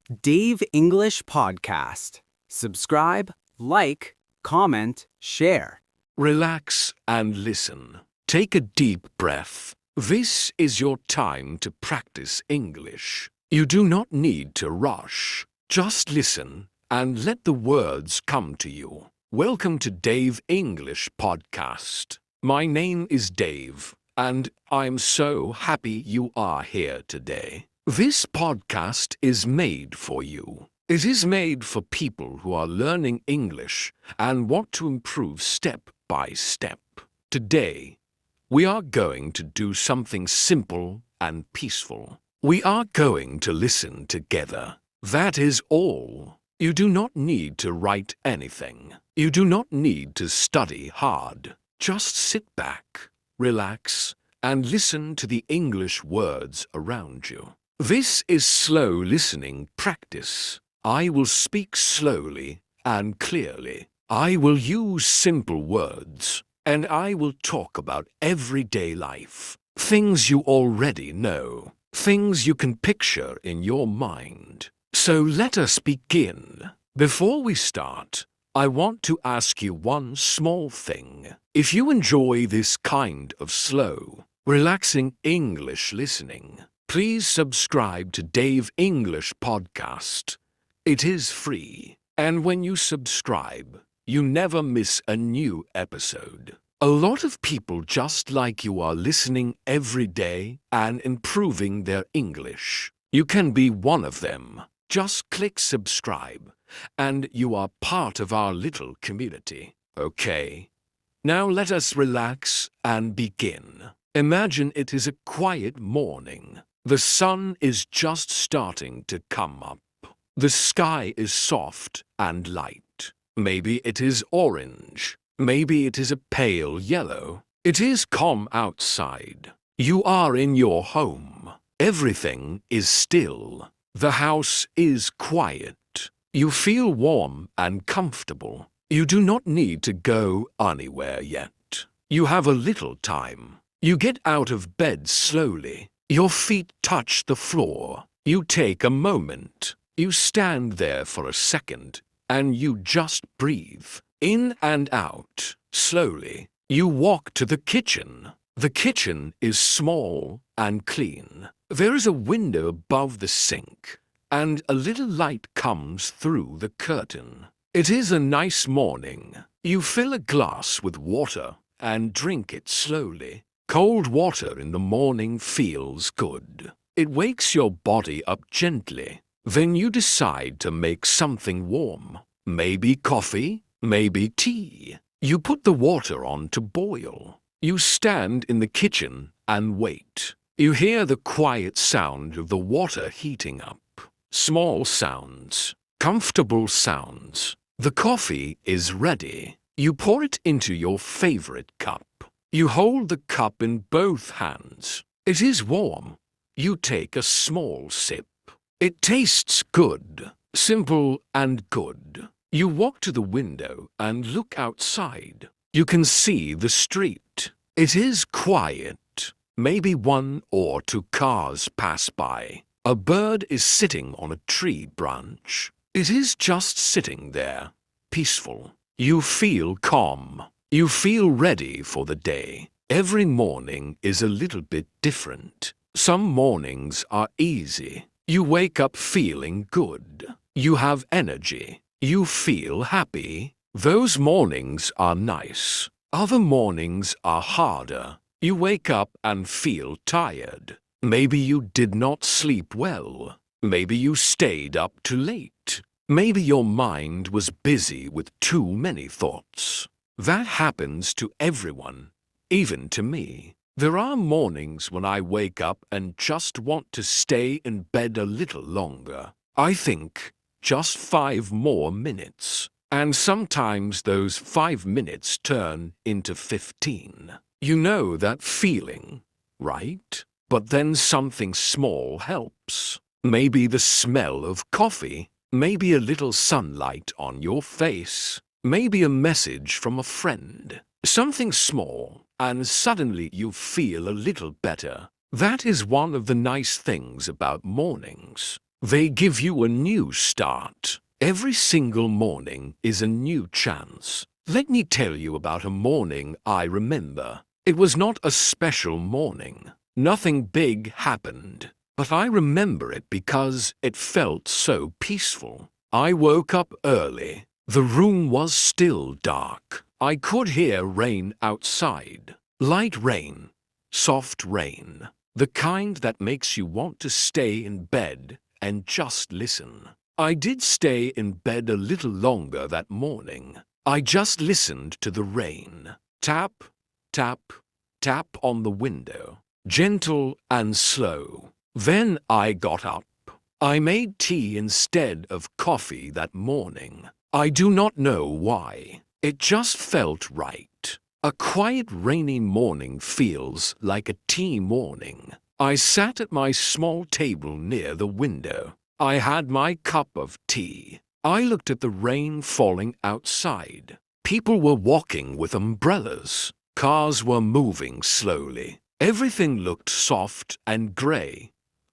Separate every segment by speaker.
Speaker 1: Dave English Podcast. Subscribe, like, comment, share.
Speaker 2: Relax and listen. Take a deep breath. This is your time to practice English. You do not need to rush. Just listen and let the words come to you. Welcome to Dave English Podcast. My name is Dave, and I'm so happy you are here today. This podcast is made for you. It is made for people who are learning English and want to improve step by step. Today, we are going to do something simple and peaceful. We are going to listen together. That is all. You do not need to write anything. You do not need to study hard. Just sit back, relax, and listen to the English words around you. This is slow listening practice. I will speak slowly and clearly. I will use simple words, and I will talk about everyday life. Things you already know. Things you can picture in your mind. So let us begin. Before we start, I want to ask you one small thing. If you enjoy this kind of slow, relaxing English listening, please subscribe to Dave English Podcast. It is free, and when you subscribe, you never miss a new episode. A lot of people just like you are listening every day and improving their English. You can be one of them. Just click subscribe, and you are part of our little community. Okay? Now let us relax and begin. Imagine it is a quiet morning. The sun is just starting to come up. The sky is soft and light. Maybe it is orange. Maybe it is a pale yellow. It is calm outside. You are in your home. Everything is still. The house is quiet. You feel warm and comfortable. You do not need to go anywhere yet. You have a little time. You get out of bed slowly. Your feet touch the floor. You take a moment. You stand there for a second, and you just breathe. In and out, slowly. You walk to the kitchen. The kitchen is small and clean. There is a window above the sink, and a little light comes through the curtain. It is a nice morning. You fill a glass with water and drink it slowly. Cold water in the morning feels good. It wakes your body up gently. Then you decide to make something warm. Maybe coffee, maybe tea. You put the water on to boil. You stand in the kitchen and wait. You hear the quiet sound of the water heating up. Small sounds, comfortable sounds. The coffee is ready. You pour it into your favorite cup. You hold the cup in both hands. It is warm. You take a small sip. It tastes good, simple and good. You walk to the window and look outside. You can see the street. It is quiet. Maybe one or two cars pass by. A bird is sitting on a tree branch. It is just sitting there, peaceful. You feel calm. You feel ready for the day. Every morning is a little bit different. Some mornings are easy. You wake up feeling good. You have energy. You feel happy. Those mornings are nice. Other mornings are harder. You wake up and feel tired. Maybe you did not sleep well. Maybe you stayed up too late. Maybe your mind was busy with too many thoughts. That happens to everyone, even to me. There are mornings when I wake up and just want to stay in bed a little longer. I think, just 5 more minutes. And sometimes those 5 minutes turn into 15. You know that feeling, right? But then something small helps. Maybe the smell of coffee. Maybe a little sunlight on your face. Maybe a message from a friend. Something small, and suddenly you feel a little better. That is one of the nice things about mornings. They give you a new start. Every single morning is a new chance. Let me tell you about a morning I remember. It was not a special morning. Nothing big happened. But I remember it because it felt so peaceful. I woke up early. The room was still dark. I could hear rain outside. Light rain, soft rain. The kind that makes you want to stay in bed and just listen. I did stay in bed a little longer that morning. I just listened to the rain. Tap, tap, tap on the window. Gentle and slow. Then I got up. I made tea instead of coffee that morning. I do not know why. It just felt right. A quiet rainy morning feels like a tea morning. I sat at my small table near the window. I had my cup of tea. I looked at the rain falling outside. People were walking with umbrellas. Cars were moving slowly. Everything looked soft and grey,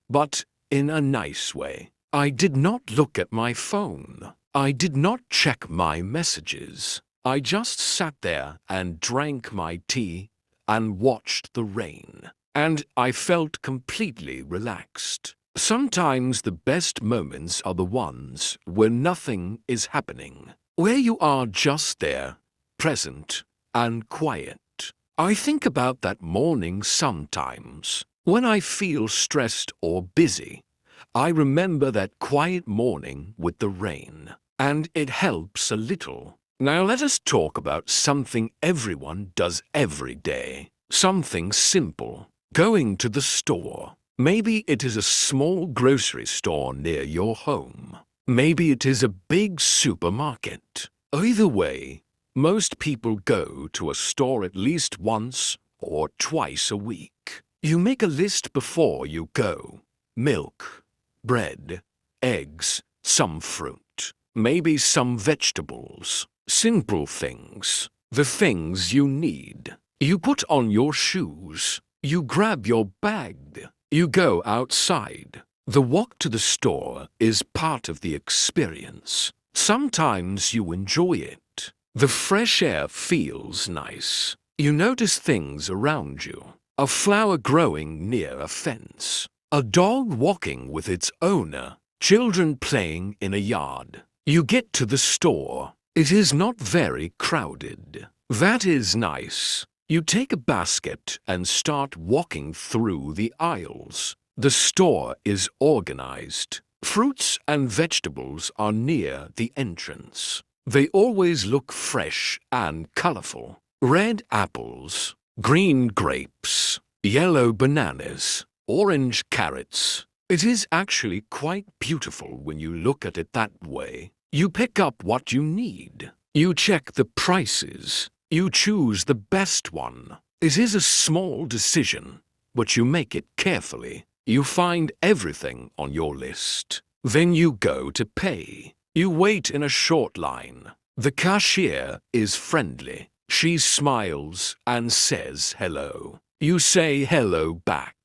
Speaker 2: but in a nice way. I did not look at my phone. I did not check my messages. I just sat there and drank my tea and watched the rain. And I felt completely relaxed. Sometimes the best moments are the ones where nothing is happening, where you are just there, present and quiet. I think about that morning sometimes. When I feel stressed or busy, I remember that quiet morning with the rain, and it helps a little. Now let us talk about something everyone does every day. Something simple. Going to the store. Maybe it is a small grocery store near your home. Maybe it is a big supermarket. Either way, most people go to a store at least once or twice a week. You make a list before you go. Milk, bread, eggs, some fruit, maybe some vegetables. Simple things. The things you need. You put on your shoes. You grab your bag. You go outside. The walk to the store is part of the experience. Sometimes you enjoy it. The fresh air feels nice. You notice things around you. A flower growing near a fence. A dog walking with its owner. Children playing in a yard. You get to the store. It is not very crowded. That is nice. You take a basket and start walking through the aisles. The store is organized. Fruits and vegetables are near the entrance. They always look fresh and colorful. Red apples, green grapes, yellow bananas, orange carrots. It is actually quite beautiful when you look at it that way. You pick up what you need. You check the prices. You choose the best one. It is a small decision, but you make it carefully. You find everything on your list. Then you go to pay. You wait in a short line. The cashier is friendly. She smiles and says hello. You say hello back.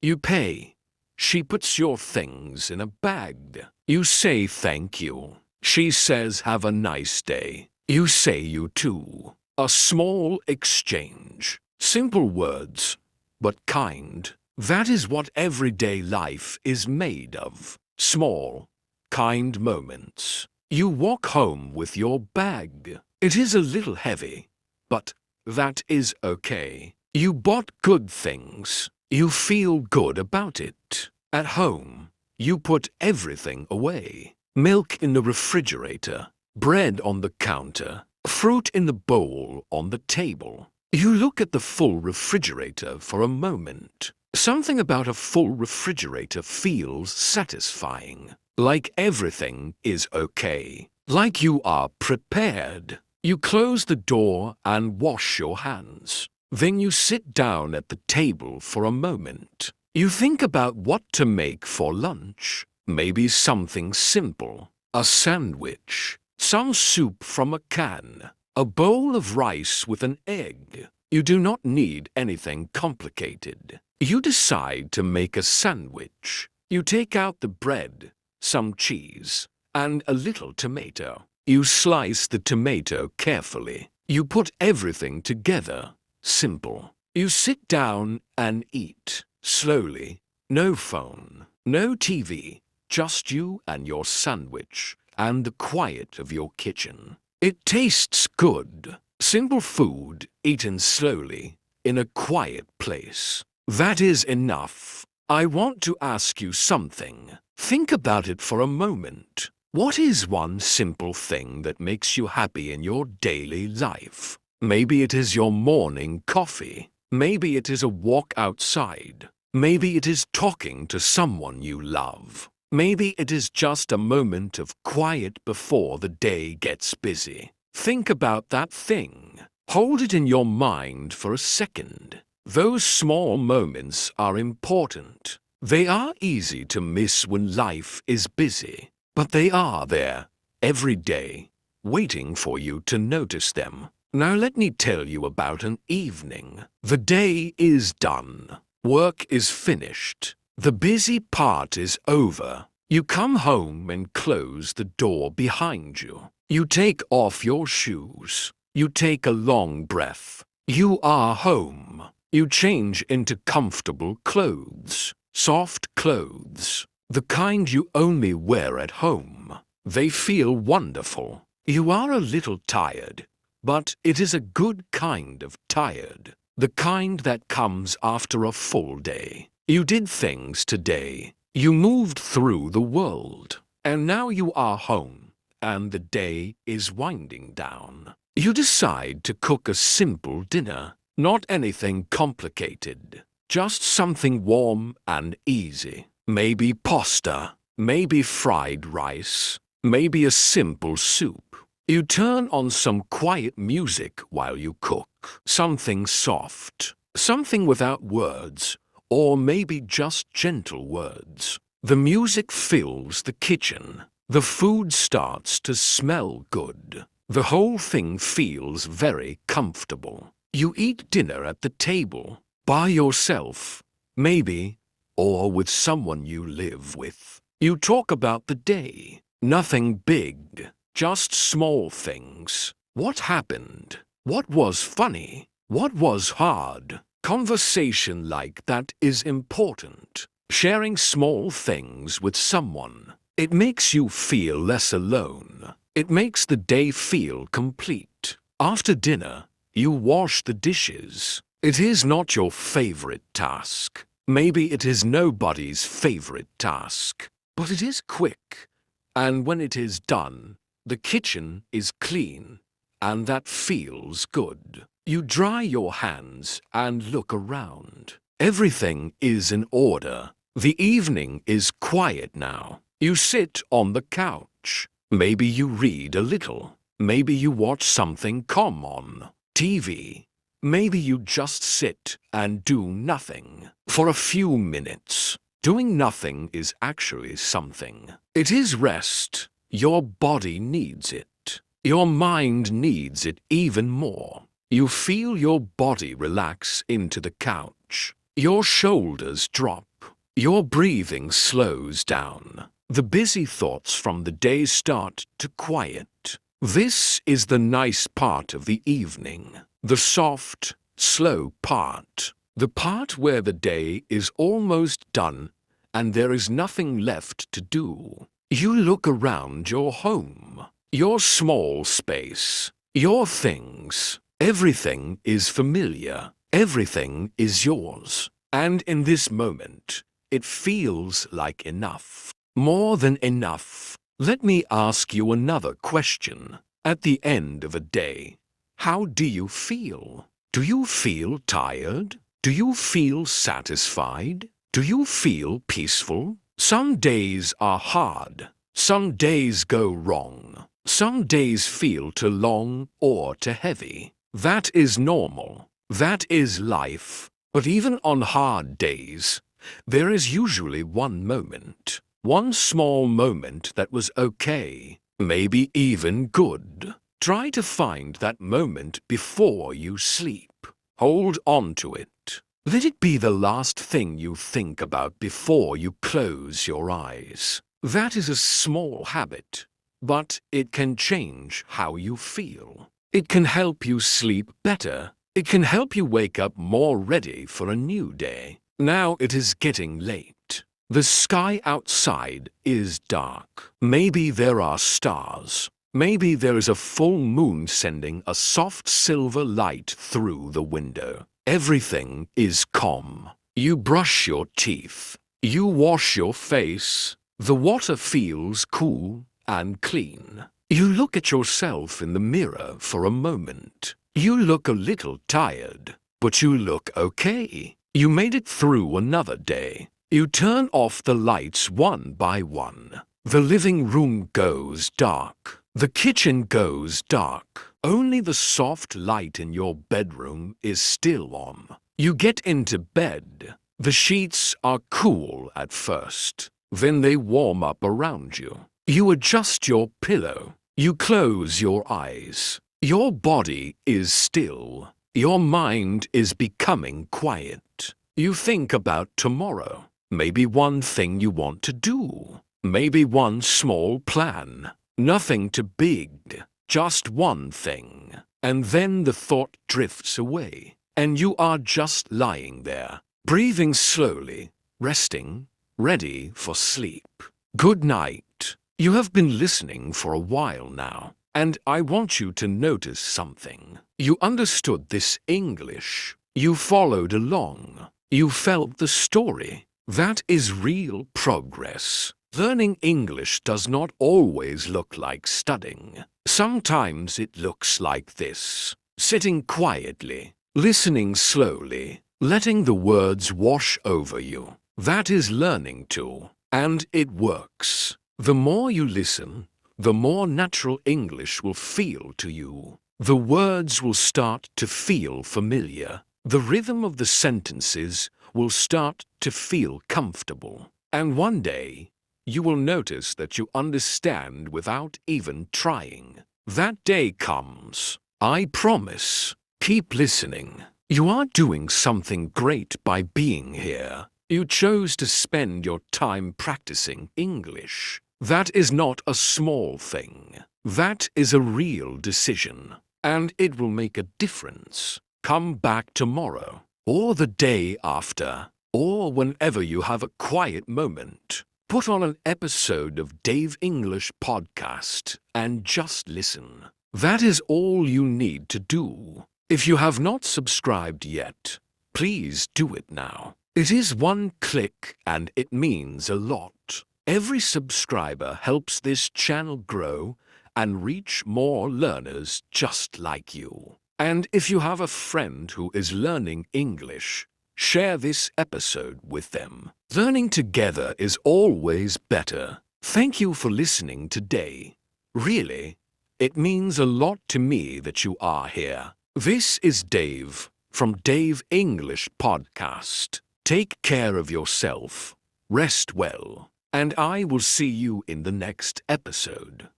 Speaker 2: You pay. She puts your things in a bag. You say thank you. She says have a nice day. You say you too. A small exchange. Simple words, but kind. That is what everyday life is made of. Small, kind moments. You walk home with your bag. It is a little heavy, but that is okay. You bought good things. You feel good about it. At home, you put everything away. Milk in the refrigerator, bread on the counter, fruit in the bowl on the table. You look at the full refrigerator for a moment. Something about a full refrigerator feels satisfying. Like everything is okay. Like you are prepared. You close the door and wash your hands. Then you sit down at the table for a moment. You think about what to make for lunch. Maybe something simple. A sandwich. Some soup from a can. A bowl of rice with an egg. You do not need anything complicated. You decide to make a sandwich. You take out the bread, some cheese, and a little tomato. You slice the tomato carefully. You put everything together. Simple. You sit down and eat. Slowly. No phone, no TV, just you and your sandwich and the quiet of your kitchen. It tastes good. Simple food eaten slowly in a quiet place. That is enough. I want to ask you something. Think about it for a moment. What is one simple thing that makes you happy in your daily life? Maybe it is your morning coffee. Maybe it is a walk outside. Maybe it is talking to someone you love. Maybe it is just a moment of quiet before the day gets busy. Think about that thing. Hold it in your mind for a second. Those small moments are important. They are easy to miss when life is busy, but they are there every day, waiting for you to notice them. Now let me tell you about an evening. The day is done. Work is finished. The busy part is over. You come home and close the door behind you. You take off your shoes. You take a long breath. You are home. You change into comfortable clothes, soft clothes, the kind you only wear at home. They feel wonderful. You are a little tired, but it is a good kind of tired. The kind that comes after a full day. You did things today. You moved through the world. And now you are home, and the day is winding down. You decide to cook a simple dinner. Not anything complicated. Just something warm and easy. Maybe pasta. Maybe fried rice. Maybe a simple soup. You turn on some quiet music while you cook. Something soft, something without words, or maybe just gentle words. The music fills the kitchen. The food starts to smell good. The whole thing feels very comfortable. You eat dinner at the table, by yourself, maybe, or with someone you live with. You talk about the day. Nothing big, just small things. What happened? What was funny? What was hard? Conversation like that is important. Sharing small things with someone. It makes you feel less alone. It makes the day feel complete. After dinner, you wash the dishes. It is not your favorite task. Maybe it is nobody's favorite task. But it is quick. And when it is done, the kitchen is clean. And that feels good. You dry your hands and look around. Everything is in order. The evening is quiet now. You sit on the couch. Maybe you read a little. Maybe you watch something calm on TV. Maybe you just sit and do nothing for a few minutes. Doing nothing is actually something. It is rest. Your body needs it. Your mind needs it even more. You feel your body relax into the couch. Your shoulders drop. Your breathing slows down. The busy thoughts from the day start to quiet. This is the nice part of the evening. The soft, slow part. The part where the day is almost done and there is nothing left to do. You look around your home. Your small space, your things, everything is familiar, everything is yours. And in this moment, it feels like enough. More than enough. Let me ask you another question. At the end of a day, how do you feel? Do you feel tired? Do you feel satisfied? Do you feel peaceful? Some days are hard. Some days go wrong. Some days feel too long or too heavy. That is normal. That is life. But even on hard days, there is usually one moment. One small moment that was okay. Maybe even good. Try to find that moment before you sleep. Hold on to it. Let it be the last thing you think about before you close your eyes. That is a small habit, but it can change how you feel. It can help you sleep better. It can help you wake up more ready for a new day. Now it is getting late. The sky outside is dark. Maybe there are stars. Maybe there is a full moon sending a soft silver light through the window. Everything is calm. You brush your teeth. You wash your face. The water feels cool and clean. You look at yourself in the mirror for a moment. You look a little tired, but you look okay. You made it through another day. You turn off the lights one by one. The living room goes dark. The kitchen goes dark. Only the soft light in your bedroom is still on. You get into bed. The sheets are cool at first. Then they warm up around you. You adjust your pillow. You close your eyes. Your body is still. Your mind is becoming quiet. You think about tomorrow. Maybe one thing you want to do. Maybe one small plan. Nothing too big. Just one thing. And then the thought drifts away. And you are just lying there, breathing slowly, resting, ready for sleep. Good night. You have been listening for a while now, and I want you to notice something. You understood this English. You followed along. You felt the story. That is real progress. Learning English does not always look like studying. Sometimes it looks like this: sitting quietly, listening slowly, letting the words wash over you. That is learning too, and it works. The more you listen, the more natural English will feel to you. The words will start to feel familiar. The rhythm of the sentences will start to feel comfortable. And one day, you will notice that you understand without even trying. That day comes. I promise. Keep listening. You are doing something great by being here. You chose to spend your time practicing English. That is not a small thing. That is a real decision. And it will make a difference. Come back tomorrow, or the day after, or whenever you have a quiet moment. Put on an episode of Dave English Podcast and just listen. That is all you need to do. If you have not subscribed yet, please do it now. It is one click and it means a lot. Every subscriber helps this channel grow and reach more learners just like you. And if you have a friend who is learning English, share this episode with them. Learning together is always better. Thank you for listening today. Really, it means a lot to me that you are here. This is Dave from Dave English Podcast. Take care of yourself, rest well, and I will see you in the next episode.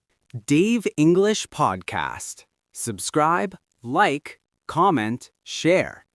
Speaker 1: Dave English Podcast. Subscribe, like, comment, share.